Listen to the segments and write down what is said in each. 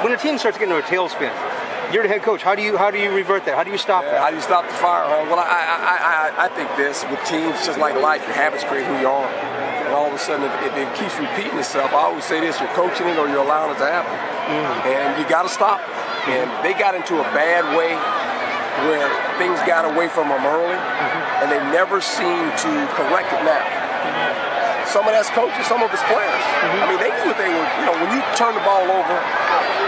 When a team starts getting into a tailspin, you're the head coach. How do you revert that? How do you stop that? How do you stop the fire? Well, I think this with teams, just like life, your habits create who you are, and all of a sudden it keeps repeating itself. I always say this: you're coaching it or you're allowing it to happen, and you got to stop it. And they got into a bad way where things got away from them early, and they never seem to correct it now. Some of that's coaches, some of it's players. I mean, they knew what they were. You know, when you turn the ball over,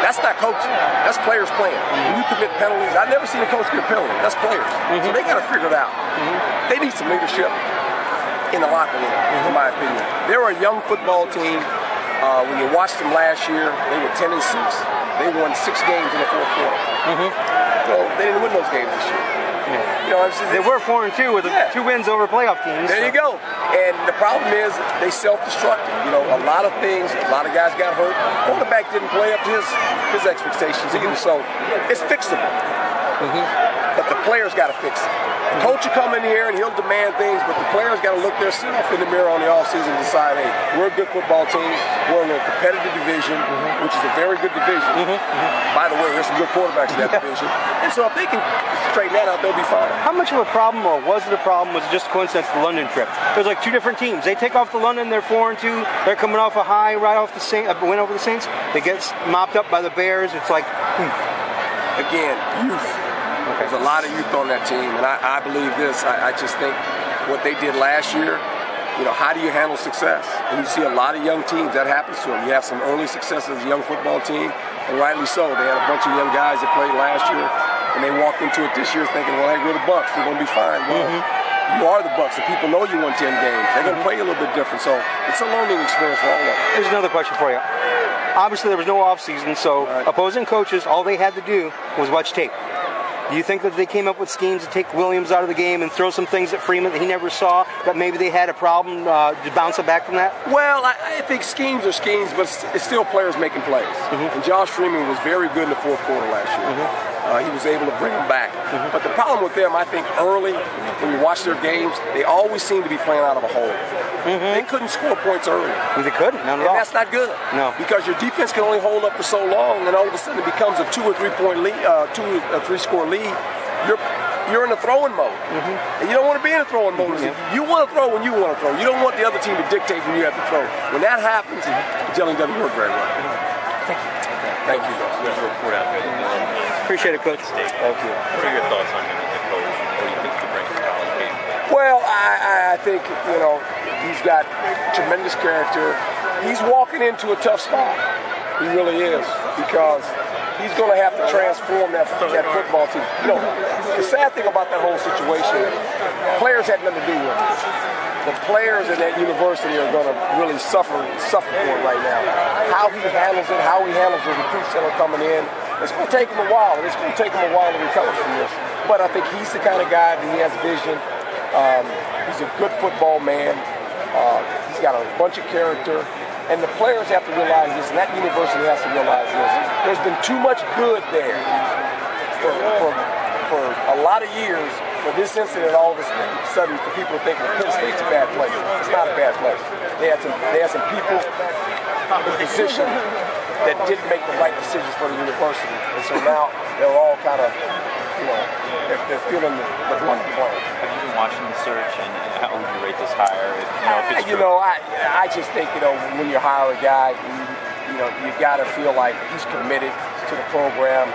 that's not coaching. That's players playing. When you commit penalties, I've never seen a coach get a penalty. That's players. So they got to figure it out. They need some leadership in the locker room, in my opinion. They were a young football team. When you watched them last year, they were 10-6. They won 6 games in the fourth quarter. So they didn't win those games this year. You know, they were 4-2 with 2 wins over playoff teams. There you go. And the problem is they self-destructed. You know, a lot of things, a lot of guys got hurt. Quarterback didn't play up to his expectations either. So it's fixable. But the players got to fix it. The coach will come in here and he'll demand things, but the players got to look themselves in the mirror on the offseason and decide, hey, we're a good football team. We're in a competitive division, which is a very good division. By the way, there's some good quarterbacks in that division. And so if they can straighten that out, they'll be fine. How much of a problem, or was it a problem, was it just a coincidence, the London trip? There's like 2 different teams. They take off to London, they're 4-2. They're coming off a high right off the win over the Saints. They get mopped up by the Bears. It's like, again, youth. There's a lot of youth on that team, and I believe this. I just think what they did last year, you know, how do you handle success? And you see a lot of young teams, that happens to them. You have some early success as a young football team, and rightly so. They had a bunch of young guys that played last year, and they walked into it this year thinking, well, hey, we're the Bucs. We're going to be fine. Well, you are the Bucs, and people know you won 10 games. They're going to play a little bit different, so it's a learning experience for all of them. Here's another question for you. Obviously, there was no offseason, so opposing coaches, all they had to do was watch tape. Do you think that they came up with schemes to take Williams out of the game and throw some things at Freeman that he never saw, that maybe they had a problem to bounce it back from that? Well, I think schemes are schemes, but it's still players making plays. And Josh Freeman was very good in the fourth quarter last year. He was able to bring them back. But the problem with them, I think early, when you watch their games, they always seem to be playing out of a hole. They couldn't score points early. They couldn't, not at all. And that's not good. No. Because your defense can only hold up for so long, and all of a sudden it becomes a 2 or 3 point lead, 2 or 3 score lead. You're in a throwing mode. And you don't want to be in a throwing mode. You want to throw when you want to throw. You don't want the other team to dictate when you have to throw. When that happens, the gelling doesn't work very well. Thank you, guys. There's a report out there. Appreciate it, Coach. Thank you. What are your thoughts on him as a coach? What do you think he brings to the college game? Well, I think, you know, he's got tremendous character. He's walking into a tough spot. He really is, because he's going to have to transform that football team. You know, the sad thing about that whole situation, players had nothing to do with it. The players in that university are going to really suffer for it right now. How he handles it, how he handles the recruits that are coming in, it's going to take him a while. It's going to take him a while to recover from this. But I think he's the kind of guy that he has vision. He's a good football man. He's got a bunch of character. And the players have to realize this, and that university has to realize this. There's been too much good there for a lot of years for this incident all of a sudden for people to think that Penn State's a bad place. It's not a bad place. They had some people in position that didn't make the right decisions for the university. And so now they're all kind of, you know, they're feeling the blunt blame. Have you been watching the search, and how would you rate this hire? If you know, I just think, you know, when you hire a guy, you know, you got to feel like he's committed to the program.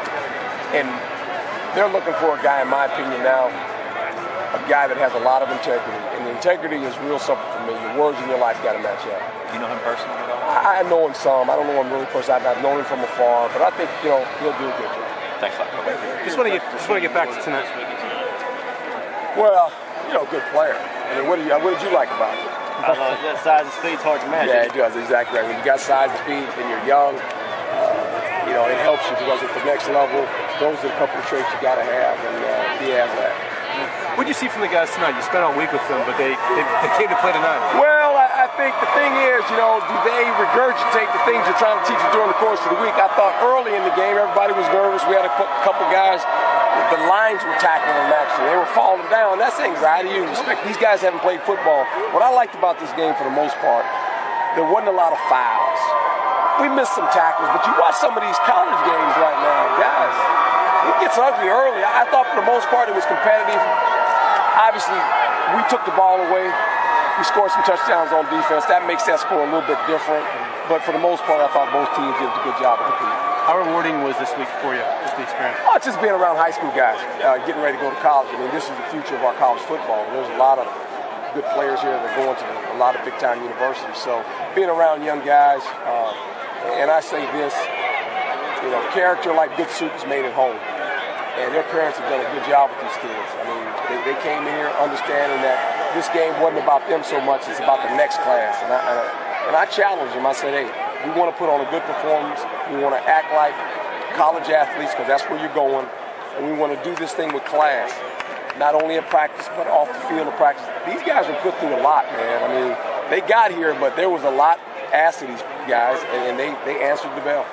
And they're looking for a guy, in my opinion now, a guy that has a lot of integrity. And the integrity is real simple for me. Your words in your life got to match up. Do you know him personally at all? I know him some. I don't know him really personally. I've known him from afar. But I think, you know, he'll do a good job. Thanks a lot. Just want to get back to tonight. Well, you know, good player. I mean, what did you like about him? That size and speed's hard to match. Yeah, it does. Exactly right. When you got size and speed and you're young, you know, it helps you, because at the next level, those are a couple of traits you got to have, and he has that. What did you see from the guys tonight? You spent all week with them, but they came to play tonight. Well, I think the thing is, you know, do they regurgitate the things you're trying to teach you during the course of the week? I thought early in the game, everybody was nervous. We had a couple guys, the lines were tackling them actually. They were falling down. That's anxiety you expect. These guys haven't played football. What I liked about this game for the most part, there wasn't a lot of fouls. we missed some tackles, but you watch some of these college games right now, guys, it gets ugly early. I thought for the most part it was competitive. Obviously, we took the ball away. We scored some touchdowns on defense. That makes that score a little bit different. But for the most part, I thought both teams did a good job of competing. How rewarding was this week for you, this experience? Oh, it's just being around high school guys, getting ready to go to college. I mean, this is the future of our college football. There's a lot of good players here that are going to a lot of big-time universities. So being around young guys, and I say this, you know, character like good soup is made at home. And their parents have done a good job with these kids. I mean, they came in here understanding that this game wasn't about them so much, it's about the next class. And I challenged them. I said, hey, we want to put on a good performance. We want to act like college athletes because that's where you're going. And we want to do this thing with class, not only in practice, but off the field of practice. These guys were put through a lot, man. I mean, they got here, but there was a lot asked of these guys, and they answered the bell.